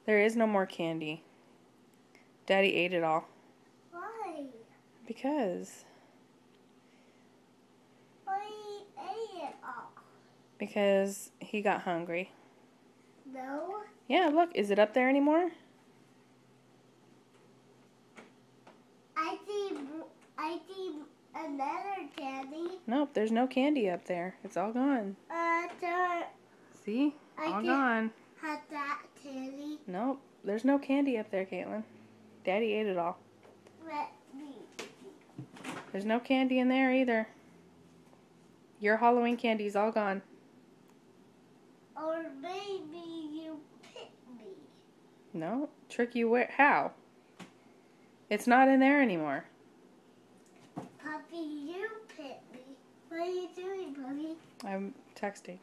There is no more candy. Daddy ate it all. Why? Because. Why he ate it all? Because he got hungry. No. Yeah, look. Is it up there anymore? I see another candy. Nope, there's no candy up there. It's all gone. See? All gone. Have that candy. Nope, there's no candy up there, Caitlin. Daddy ate it all. Let me. There's no candy in there either. Your Halloween candy's all gone. Or maybe you picked me. No, trick you where? How? It's not in there anymore. Puppy, you picked me. What are you doing, Puppy? I'm texting.